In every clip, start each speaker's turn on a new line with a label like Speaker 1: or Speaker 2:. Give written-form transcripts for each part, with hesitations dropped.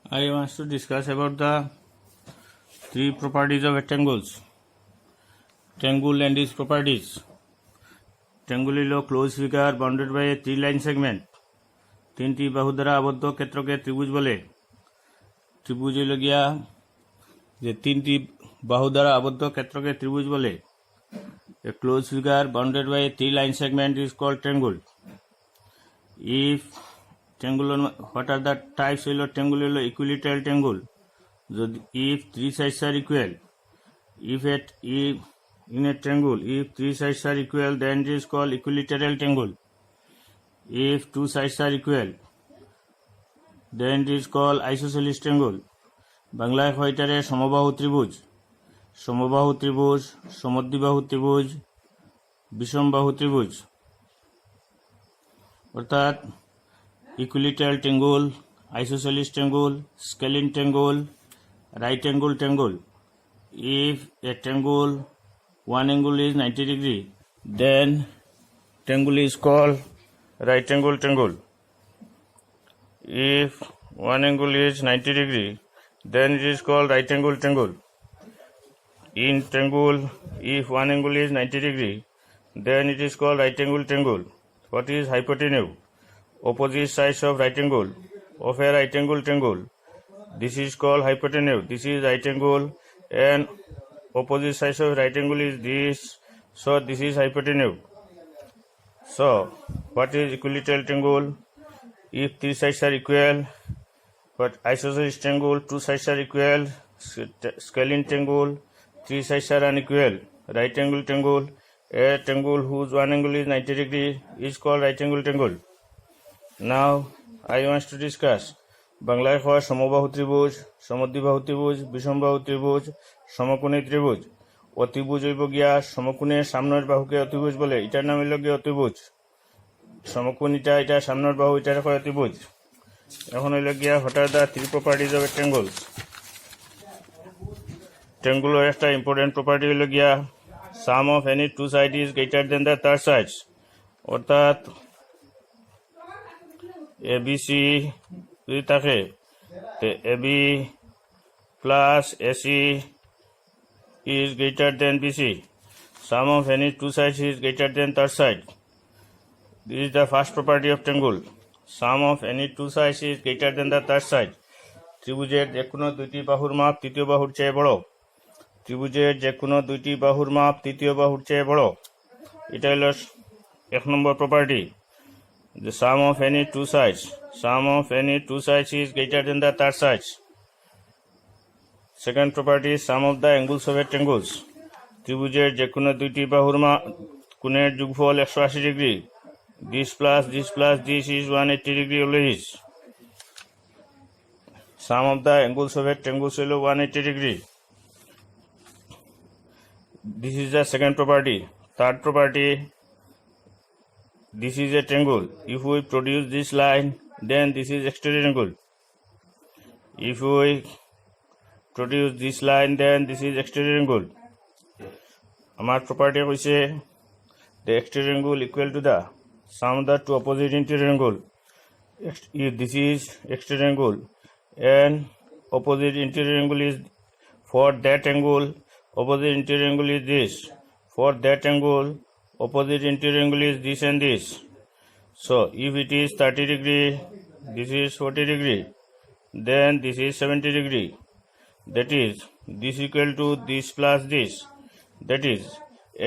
Speaker 1: I want to discuss about the three properties of rectangles. Triangle and its properties. Triangle হলো close figure bounded by a three line segment. তিনটি বাহু দ্বারা আবদ্ধ ক্ষেত্রকে ত্রিভুজ বলে। ত্রিভুজ হইল গিয়া যে তিনটি বাহু দ্বারা আবদ্ধ ক্ষেত্রকে ত্রিভুজ বলে। A closed figure bounded by a three line segment is called triangle. If triangle, what are the types হইল? triangle হইল equilateral triangle. If three sides are equal, if in a triangle, if three sides are equal, then it is called equilateral triangle. If two sides are equal, then it is called isosceles triangle. বাংলায় কয়টারে সমবাহু ত্রিভুজ? সমবাহু ত্রিভুজ, সমদ্বিবাহু ত্রিভুজ, বিষমবাহু ত্রিভুজ। অর্থাৎ equilateral triangle, isosceles triangle, scalene triangle, right angle triangle. If a triangle one angle is 90 degree, then triangle is called right angle triangle. If one angle is 90 degree, then it is called right angle triangle. In triangle, if one angle is 90 degree, then it is called right angle triangle. What is hypotenuse? Opposite sides of right angle of a right angle triangle. This is called hypotenuse. This is right angle and opposite sides of right angle is this. So this is hypotenuse. So what is equilateral triangle? If three sides are equal, but isosceles triangle, two sides are equal. Scalene triangle, three sides are unequal. Right angle triangle, a triangle whose one angle is 90 degree is called right angle triangle. Now I want to discuss বাংলায় হয় সমবাহু ত্রিভুজ, সমদ্বিবাহু ত্রিভুজ, বিষমবাহু ত্রিভুজ, সমকোণী ত্রিভুজ। অতিভুজ হইব গিয়া সমকোণের সামনের বাহুকে অতিভুজ বলে, এটার নাম হইল গিয়া অতিভুজ। সমকোণীটা এটা সামনের বাহু, এটার হয় অতিভুজ। এখন হইল গিয়া what are the three properties of a triangle. ট্রায়াঙ্গলের একটা ইম্পর্টেন্ট প্রপার্টি হইল গিয়া sum of any two side is greater than the third side. অর্থাৎ এবিসি যদি থাকে AB plus AC is greater than BC. Sum of any two sides is greater than third side. This is the first property of triangle. Sum of any two sides is greater than the third side. ত্রিভুজের যে কোনো দুইটি বাহুর মাপ তৃতীয় বাহুর চেয়ে বড়। ত্রিভুজের যে কোনো দুইটি বাহুর মাপ তৃতীয় বাহুর চেয়ে বড়। এটা হলো এক নম্বর property. The sum of any two sides. Sum of any two sides is greater than the third side. Second property is sum of the angles of a triangles. ত্রিভুজের যে কোনো দুইটি বাহুর কোণের যোগফল 180 degree. This plus this is 180 degree always. Sum of the angles of a triangle is 180 degree. This is the second property. Third property, this is a triangle. If we produce this line, then this is exterior angle. If we produce this line, then this is exterior angle. Our property is the exterior angle equal to the sum of the two opposite interior angle. If this is exterior angle and opposite interior angle is for that angle, opposite interior angle is this. For that angle, opposite interior angle is this and this. So if it is 30 degree, this is 40 degree, then this is 70 degree. That is, this equal to this plus this. That is,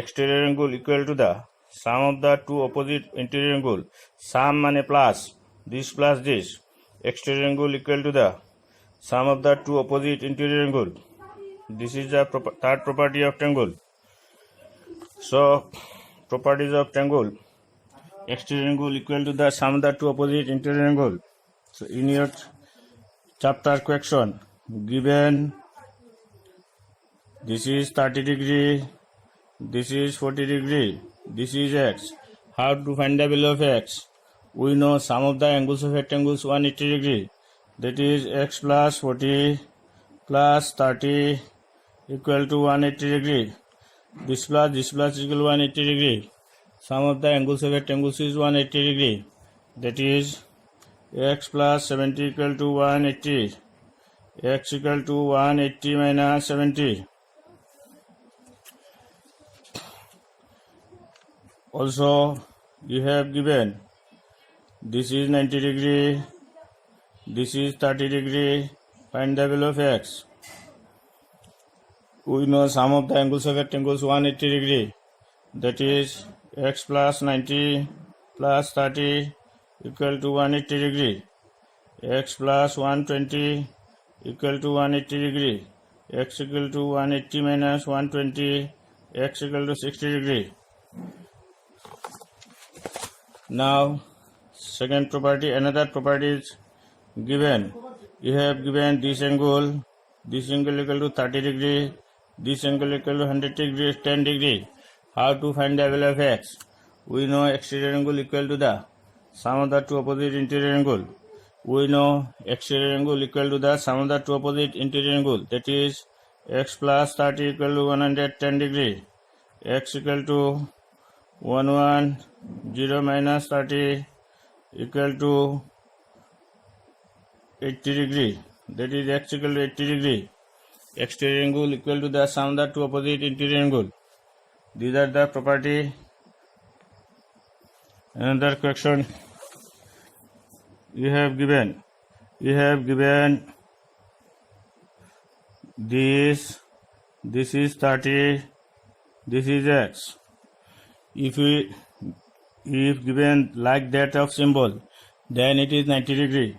Speaker 1: exterior angle equal to the sum of the two opposite interior angle. Sum mane plus this. Exterior angle equal to the sum of the two opposite interior angle. This is the third property of triangle. So, properties of triangle. Exterior angle equal to the sum of the two opposite interior angle. So, in your chapter question, given this is 30 degree, this is 40 degree, this is x. How to find the value of x? We know sum of the angles of a triangle is 180 degree. That is x plus 40 plus 30 equal to 180 degree. This plus equal 180 degree. Sum of the angles of a triangle is 180 degree. That is x plus 70 equal to 180. x equal to 180 minus 70. Also, you have given this is 90 degree, this is 30 degree. Find the value of x. We know sum of the angles of rectangles 180 degree. That is x plus 90 plus 30 equal to 180 degree. X plus 120 equal to 180 degree. X equal to 180 minus 120. X equal to 60 degree. Now, second property, another property is given. You have given this angle equal to 30 degree, this angle equal to 100 degree, 10 degree. How to find the value of x? We know exterior angle equal to the sum of the two opposite interior angle. We know exterior angle equal to the sum of the two opposite interior angle. That is x plus 30 equal to 110 degree. X equal to 110 minus 30 equal to 80 degree. That is x equal to 80 degree. Exterior angle equal to the sum of the two opposite interior angle. These are the property. Another question you have given. You have given this is 30, this is x. If given like that of symbol, then it is 90 degree.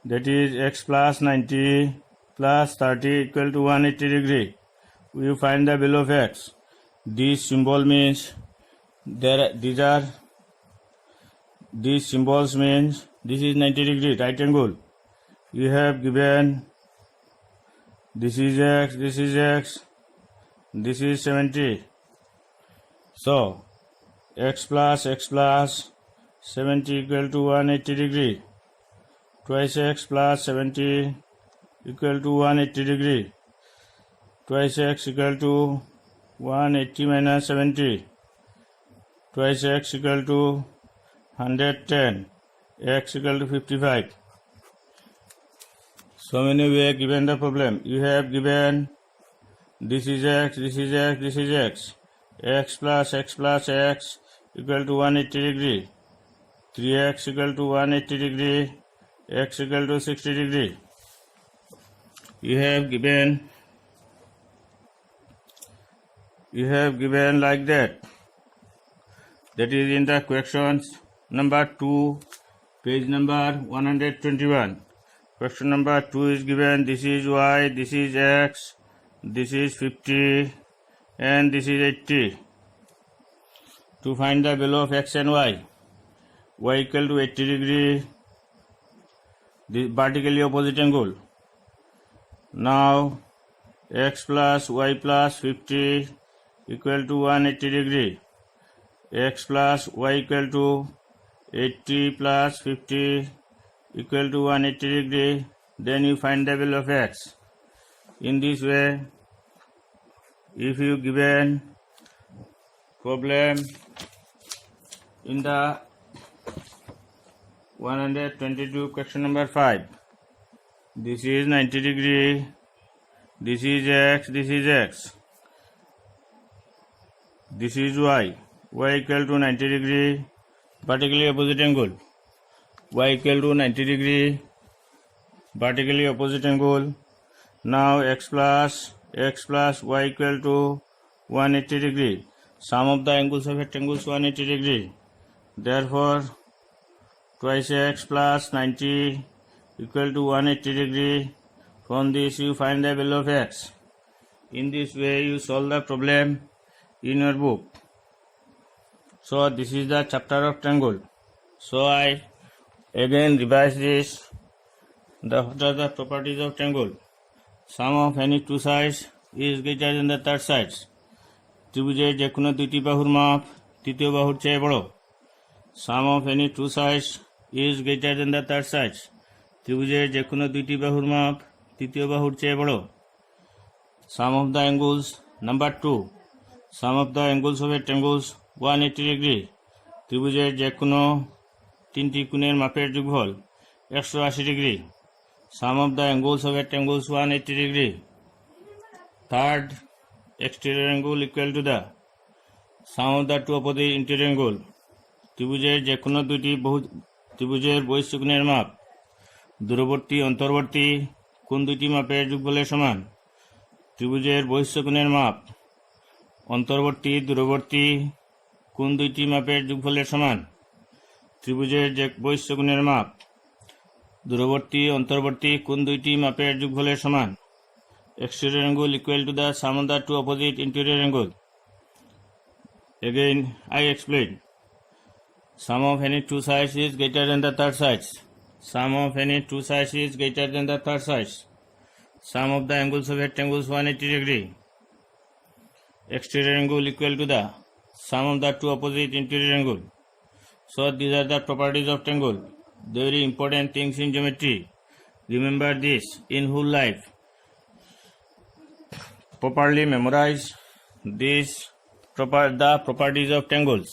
Speaker 1: That is x plus 90 plus 30 equal to 180 degree. We find the value of x. This symbol means these symbols means this is 90 degree right angle. You have given this is x, this is x, this is 70. So x plus 70 equal to 180 degree. Twice x plus 70 equal to 180 degree. Twice x equal to 180 minus 70. Twice x equal to 110. X equal to 55. So many we have given the problem. You have given this is x, this is x, this is x. X plus x equal to 180 degree. 3x equal to 180 degree. X equal to 60 degree. You have given like that. That is in the questions number 2, page number 121. Question number 2 is given. This is y, this is x, this is 50 and this is 80. To find the value of x and y equal to 80 degree, the vertically opposite angle. Now x plus y plus 50 equal to 180 degree. X plus y equal to 80 plus 50 equal to 180 degree. Then you find the value of x. In this way, if you given problem in the 122 question number 5, this is 90 degree, this is x, this is x, this is y equal to 90 degree, vertically opposite angle. Y equal to 90 degree, vertically opposite angle. Now x plus y equal to 180 degree. Sum of the angles of rectangles 180 degree. Therefore, twice x plus 90 equal to 180 degree. From this you find the value of x. In this way you solve the problem in your book. So this is the chapter of triangle. So I again revise this. What are the properties of triangle? Sum of any two sides is greater than the third sides. ত্রিভুজের যে কোনো দুটি বাহুর মাপ তৃতীয় বাহুর চেয়ে বড়. Sum of any two sides is greater than the third sides. ত্রিভুজের যে কোনো দুইটি বাহুর মাপ তৃতীয় বাহুর চেয়ে বড়. Sum of the angles number 2. Sum of the angles of rectangles 180 degree. ত্রিভুজের যে কোনো তিনটি কোণের মাপের যোগফল 180 degree. Sum of the angles of rectangles 180 degree. Third exterior angle equal to the sum of the two opposite interior angle. ত্রিভুজের যে কোনো দুটি ত্রিভুজের বহিঃকোণের মাপ দূরবর্তী অন্তর্বর্তী কোণ দুটি মাপের যোগফলের সমান। ত্রিভুজের বহিঃকোণের মাপ অন্তর্বর্তী দূরবর্তী কোণ দুইটি মাপের যোগফলের সমান। ত্রিভুজের যে বহিঃকোণের মাপ দূরবর্তী অন্তর্বর্তী কোণ দুইটি মাপের যোগফলের সমান। Exterior angle equal to the sum of the two opposite interior angle. Again I explain. Sum of any two sides is greater than the third sides. Sum of any two sides is greater than the third sides. Sum of the angles of rectangles 180 degree. Exterior angle equal to the sum of the two opposite interior angle. So these are the properties of triangle. Very important things in geometry. Remember this in whole life. Properly memorize the properties of triangles.